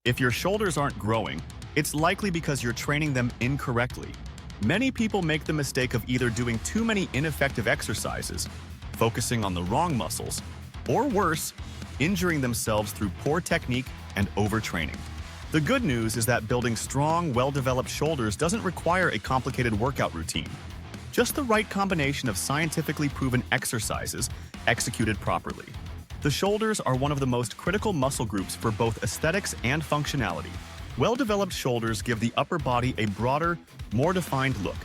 If your shoulders aren't growing, it's likely because you're training them incorrectly. Many people make the mistake of either doing too many ineffective exercises, focusing on the wrong muscles, or worse, injuring themselves through poor technique and overtraining. The good news is that building strong, well-developed shoulders doesn't require a complicated workout routine. Just the right combination of scientifically proven exercises executed properly. The shoulders are one of the most critical muscle groups for both aesthetics and functionality. Well-developed shoulders give the upper body a broader, more defined look,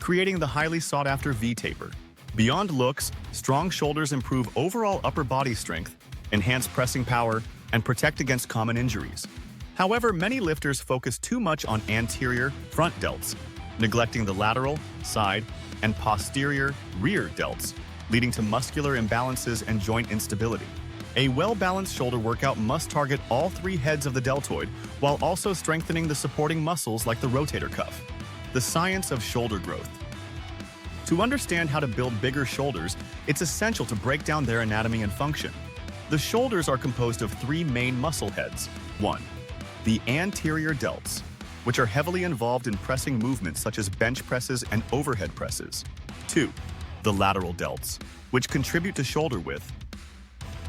creating the highly sought-after V-taper. Beyond looks, strong shoulders improve overall upper body strength, enhance pressing power, and protect against common injuries. However, many lifters focus too much on anterior, front delts, neglecting the lateral, side, and posterior, rear delts, leading to muscular imbalances and joint instability. A well-balanced shoulder workout must target all three heads of the deltoid while also strengthening the supporting muscles like the rotator cuff. The science of shoulder growth. To understand how to build bigger shoulders, it's essential to break down their anatomy and function. The shoulders are composed of three main muscle heads. 1. The anterior delts, which are heavily involved in pressing movements such as bench presses and overhead presses. 2. The lateral delts, which contribute to shoulder width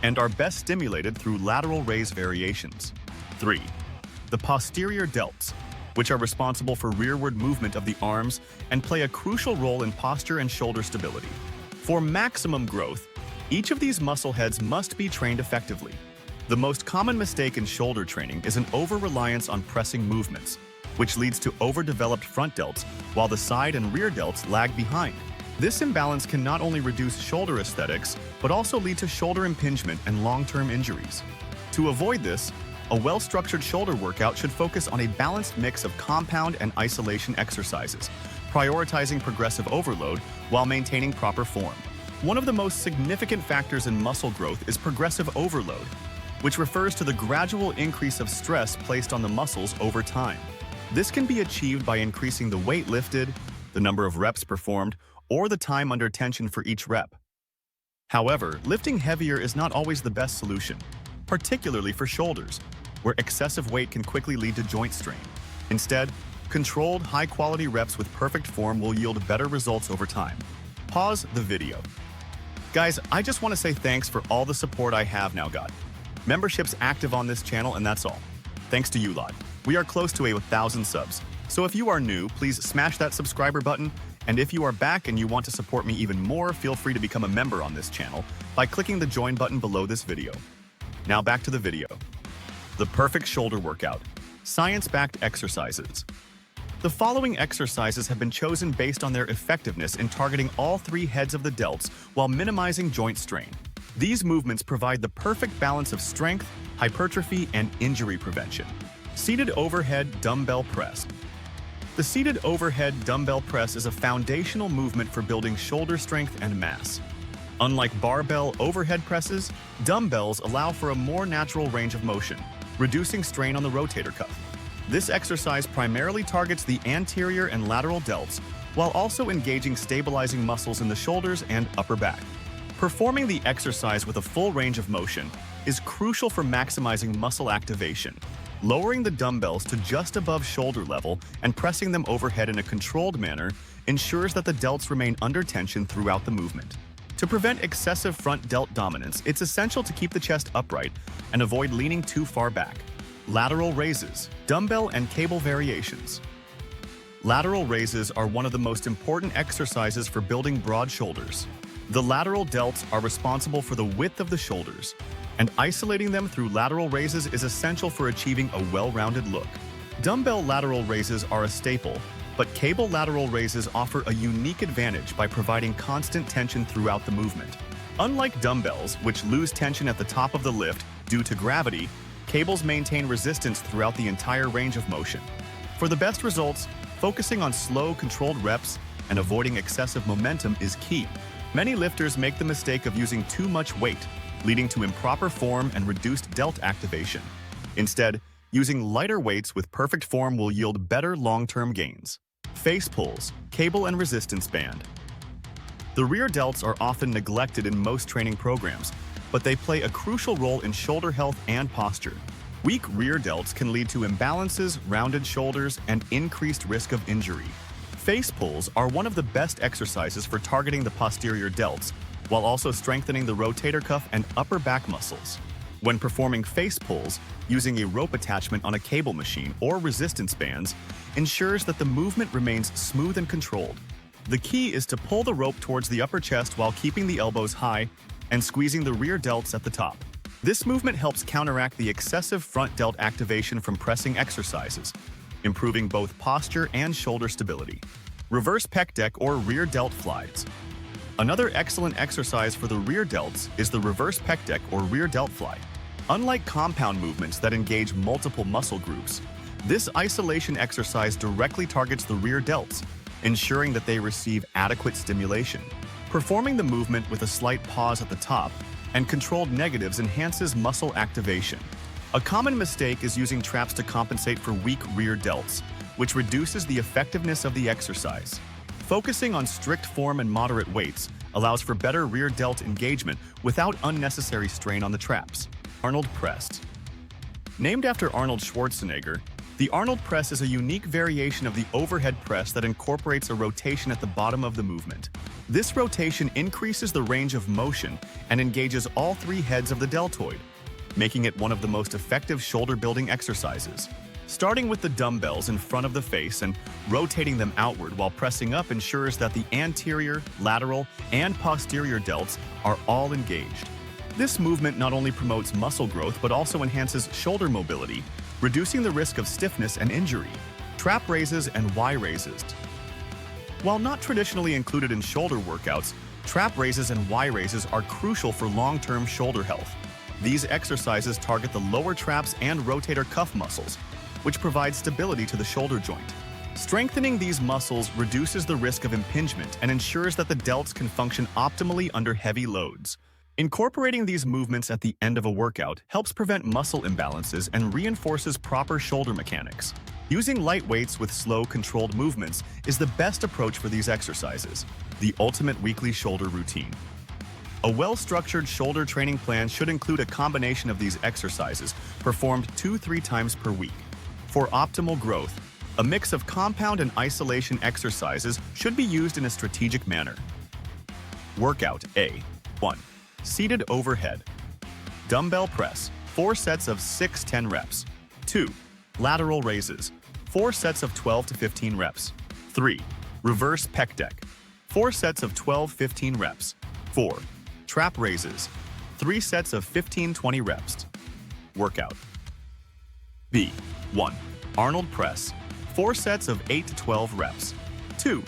and are best stimulated through lateral raise variations. 3. The posterior delts, which are responsible for rearward movement of the arms and play a crucial role in posture and shoulder stability. For maximum growth, each of these muscle heads must be trained effectively. The most common mistake in shoulder training is an over-reliance on pressing movements, which leads to overdeveloped front delts while the side and rear delts lag behind. This imbalance can not only reduce shoulder aesthetics, but also lead to shoulder impingement and long-term injuries. To avoid this, a well-structured shoulder workout should focus on a balanced mix of compound and isolation exercises, prioritizing progressive overload while maintaining proper form. One of the most significant factors in muscle growth is progressive overload, which refers to the gradual increase of stress placed on the muscles over time. This can be achieved by increasing the weight lifted, the number of reps performed, or the time under tension for each rep. However, lifting heavier is not always the best solution, particularly for shoulders, where excessive weight can quickly lead to joint strain. Instead, controlled, high-quality reps with perfect form will yield better results over time. Pause the video. Guys, I just want to say thanks for all the support I have now got. Membership's active on this channel, and that's all. Thanks to you lot. We are close to 1,000 subs. So if you are new, please smash that subscriber button, and if you are back and you want to support me even more, feel free to become a member on this channel by clicking the join button below this video. Now back to the video. The perfect shoulder workout. Science-backed exercises. The following exercises have been chosen based on their effectiveness in targeting all three heads of the delts while minimizing joint strain. These movements provide the perfect balance of strength, hypertrophy, and injury prevention. Seated overhead dumbbell press. The seated overhead dumbbell press is a foundational movement for building shoulder strength and mass. Unlike barbell overhead presses, dumbbells allow for a more natural range of motion, reducing strain on the rotator cuff. This exercise primarily targets the anterior and lateral delts, while also engaging stabilizing muscles in the shoulders and upper back. Performing the exercise with a full range of motion is crucial for maximizing muscle activation. Lowering the dumbbells to just above shoulder level and pressing them overhead in a controlled manner ensures that the delts remain under tension throughout the movement. To prevent excessive front delt dominance, it's essential to keep the chest upright and avoid leaning too far back. Lateral raises, dumbbell and cable variations. Lateral raises are one of the most important exercises for building broad shoulders. The lateral delts are responsible for the width of the shoulders, and isolating them through lateral raises is essential for achieving a well-rounded look. Dumbbell lateral raises are a staple, but cable lateral raises offer a unique advantage by providing constant tension throughout the movement. Unlike dumbbells, which lose tension at the top of the lift due to gravity, cables maintain resistance throughout the entire range of motion. For the best results, focusing on slow, controlled reps and avoiding excessive momentum is key. Many lifters make the mistake of using too much weight, leading to improper form and reduced delt activation. Instead, using lighter weights with perfect form will yield better long-term gains. Face pulls, cable and resistance band. The rear delts are often neglected in most training programs, but they play a crucial role in shoulder health and posture. Weak rear delts can lead to imbalances, rounded shoulders, and increased risk of injury. Face pulls are one of the best exercises for targeting the posterior delts, while also strengthening the rotator cuff and upper back muscles. When performing face pulls, using a rope attachment on a cable machine or resistance bands ensures that the movement remains smooth and controlled. The key is to pull the rope towards the upper chest while keeping the elbows high and squeezing the rear delts at the top. This movement helps counteract the excessive front delt activation from pressing exercises, improving both posture and shoulder stability. Reverse pec deck or rear delt flies. Another excellent exercise for the rear delts is the reverse pec deck or rear delt fly. Unlike compound movements that engage multiple muscle groups, this isolation exercise directly targets the rear delts, ensuring that they receive adequate stimulation. Performing the movement with a slight pause at the top and controlled negatives enhances muscle activation. A common mistake is using traps to compensate for weak rear delts, which reduces the effectiveness of the exercise. Focusing on strict form and moderate weights allows for better rear delt engagement without unnecessary strain on the traps. Arnold Press. Named after Arnold Schwarzenegger, the Arnold Press is a unique variation of the overhead press that incorporates a rotation at the bottom of the movement. This rotation increases the range of motion and engages all three heads of the deltoid, making it one of the most effective shoulder-building exercises. Starting with the dumbbells in front of the face and rotating them outward while pressing up ensures that the anterior, lateral, and posterior delts are all engaged. This movement not only promotes muscle growth but also enhances shoulder mobility, reducing the risk of stiffness and injury. Trap raises and Y raises. While not traditionally included in shoulder workouts, trap raises and Y raises are crucial for long-term shoulder health. These exercises target the lower traps and rotator cuff muscles, which provide stability to the shoulder joint. Strengthening these muscles reduces the risk of impingement and ensures that the delts can function optimally under heavy loads. Incorporating these movements at the end of a workout helps prevent muscle imbalances and reinforces proper shoulder mechanics. Using light weights with slow, controlled movements is the best approach for these exercises. The ultimate weekly shoulder routine. A well-structured shoulder training plan should include a combination of these exercises performed 2-3 times per week. For optimal growth, a mix of compound and isolation exercises should be used in a strategic manner. Workout A. 1. Seated overhead. Dumbbell press, 4 sets of 6-10 reps. 2. Lateral raises, 4 sets of 12 to 15 reps. 3. Reverse pec deck, 4 sets of 12-15 reps. 4. Trap raises, 3 sets of 15-20 reps. Workout B. 1. Arnold press, 4 sets of 8 to 12 reps. 2.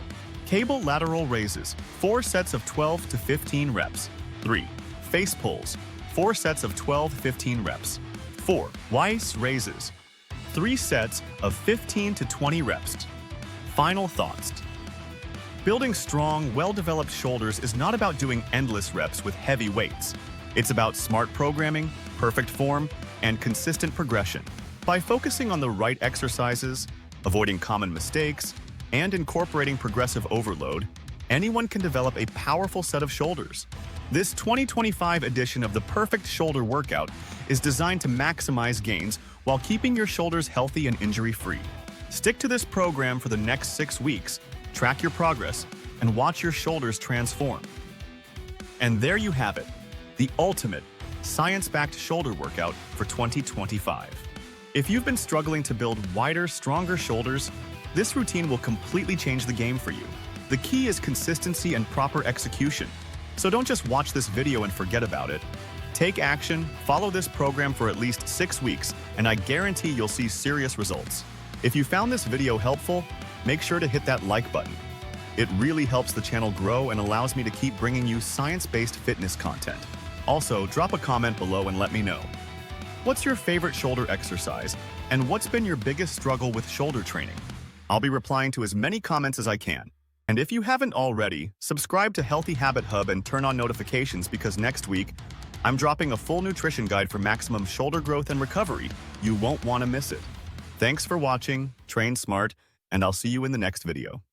Cable lateral raises, 4 sets of 12 to 15 reps. 3. Face pulls, 4 sets of 12-15 reps. 4. Y raises, 3 sets of 15 to 20 reps. Final thoughts. Building strong, well-developed shoulders is not about doing endless reps with heavy weights. It's about smart programming, perfect form, and consistent progression. By focusing on the right exercises, avoiding common mistakes, and incorporating progressive overload, anyone can develop a powerful set of shoulders. This 2025 edition of the Perfect Shoulder Workout is designed to maximize gains while keeping your shoulders healthy and injury-free. Stick to this program for the next 6 weeks, track your progress, and watch your shoulders transform. And there you have it, the ultimate, science-backed shoulder workout for 2025. If you've been struggling to build wider, stronger shoulders, this routine will completely change the game for you. The key is consistency and proper execution. So don't just watch this video and forget about it. Take action, follow this program for at least 6 weeks, and I guarantee you'll see serious results. If you found this video helpful, make sure to hit that like button. It really helps the channel grow and allows me to keep bringing you science-based fitness content. Also, drop a comment below and let me know. What's your favorite shoulder exercise, and what's been your biggest struggle with shoulder training? I'll be replying to as many comments as I can. And if you haven't already, subscribe to Healthy Habit Hub and turn on notifications because next week, I'm dropping a full nutrition guide for maximum shoulder growth and recovery. You won't want to miss it. Thanks for watching, train smart, and I'll see you in the next video.